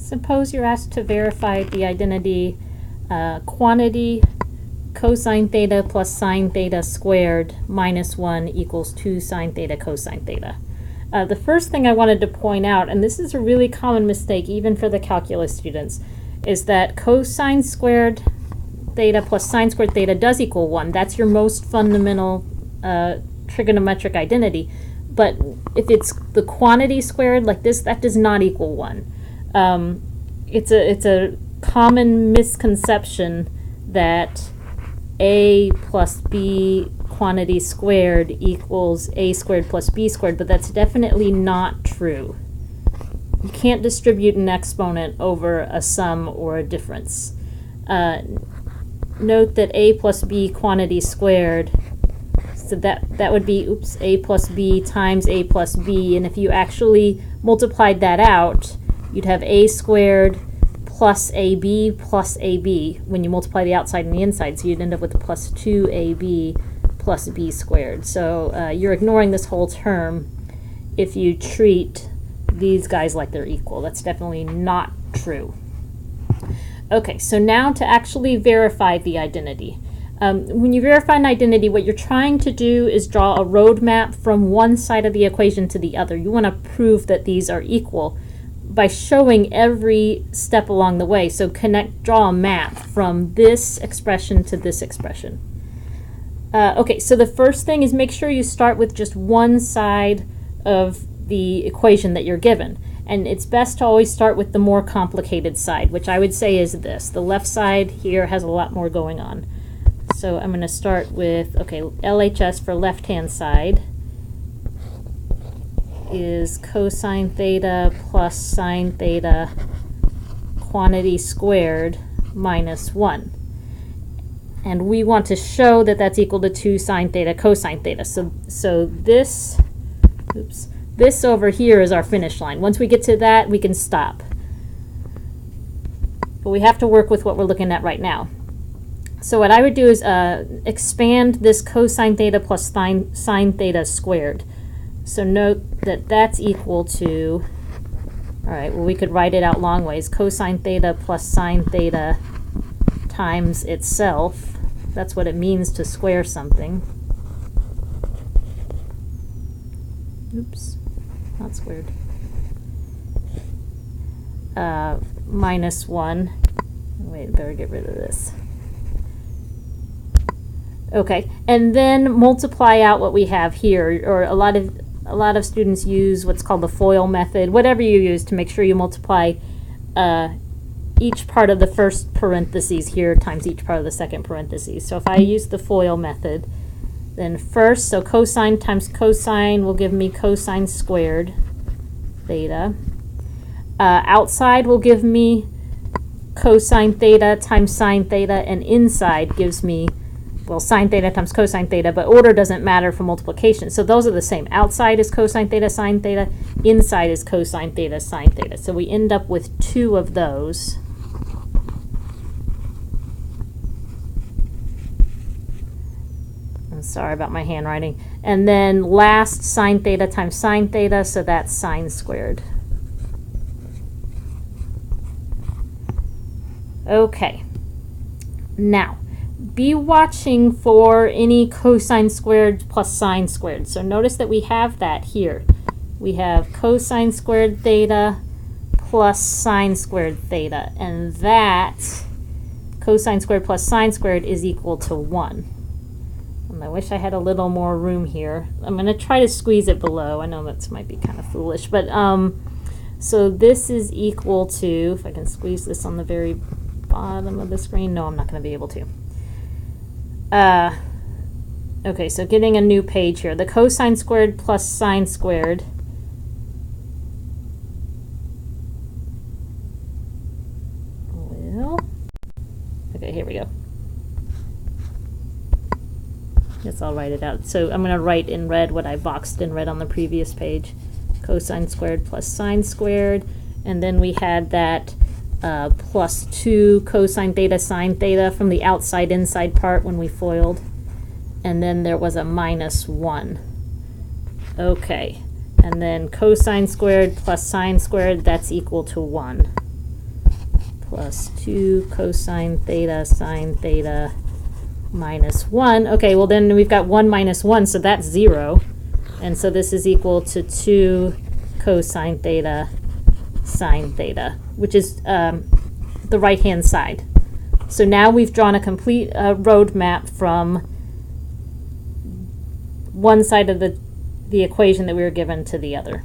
Suppose you're asked to verify the identity quantity cosine theta plus sine theta squared minus 1 equals 2 sine theta cosine theta. The first thing I wanted to point out, and this is a really common mistake even for the calculus students, is that cosine squared theta plus sine squared theta does equal 1. That's your most fundamental trigonometric identity. But if it's the quantity squared like this, that does not equal 1. It's a common misconception that a plus b quantity squared equals a squared plus b squared, but that's definitely not true. You can't distribute an exponent over a sum or a difference. Note that a plus b quantity squared, so that would be, a plus b times a plus b, and if you actually multiplied that out, you'd have a squared plus ab when you multiply the outside and the inside, so you'd end up with plus 2ab plus b squared. So you're ignoring this whole term if you treat these guys like they're equal. That's definitely not true. Okay, so now to actually verify the identity. When you verify an identity, what you're trying to do is draw a roadmap from one side of the equation to the other. You want to prove that these are equal by showing every step along the way. So draw a map from this expression to this expression. Okay, so the first thing is make sure you start with just one side of the equation that you're given. And it's best to always start with the more complicated side, which I would say is this. The left side here has a lot more going on. So I'm going to start with, okay, LHS for left-hand side is cosine theta plus sine theta quantity squared minus 1. And we want to show that that's equal to 2 sine theta cosine theta. So this over here is our finish line. Once we get to that, we can stop. But we have to work with what we're looking at right now. So what I would do is expand this cosine theta plus sine theta squared. So note that that's equal to, all right, well, we could write it out long ways. Cosine theta plus sine theta times itself. That's what it means to square something. Oops, not squared. Minus 1. Wait, better get rid of this. Okay, and then multiply out what we have here, or a lot of students use what's called the FOIL method, whatever you use to make sure you multiply each part of the first parentheses here times each part of the second parentheses. So if I use the FOIL method, then first, so cosine times cosine will give me cosine squared theta. Outside will give me cosine theta times sine theta, and inside gives me, well, sine theta times cosine theta, but order doesn't matter for multiplication. So those are the same. Outside is cosine theta, sine theta. Inside is cosine theta, sine theta. So we end up with 2 of those. I'm sorry about my handwriting. And then last, sine theta times sine theta, so that's sine squared. Okay. Now, be watching for any cosine squared plus sine squared. So notice that we have that here. We have cosine squared theta plus sine squared theta, and that cosine squared plus sine squared is equal to 1. And I wish I had a little more room here. I'm going to try to squeeze it below. I know that might be kind of foolish, but so this is equal to, if I can squeeze this on the very bottom of the screen, no, I'm not going to be able to. Okay, so getting a new page here. The cosine squared plus sine squared will, okay, here we go. Guess I'll write it out. So I'm going to write in red what I boxed in red on the previous page. Cosine squared plus sine squared, and then we had that plus 2 cosine theta sine theta from the outside inside part when we FOILed, and then there was a minus 1. Okay, and then cosine squared plus sine squared, that's equal to 1. plus 2 cosine theta sine theta minus 1. Okay, well then we've got 1 minus 1, so that's 0. And so this is equal to 2 cosine theta sine theta, which is the right-hand side. So now we've drawn a complete road map from one side of the equation that we were given to the other.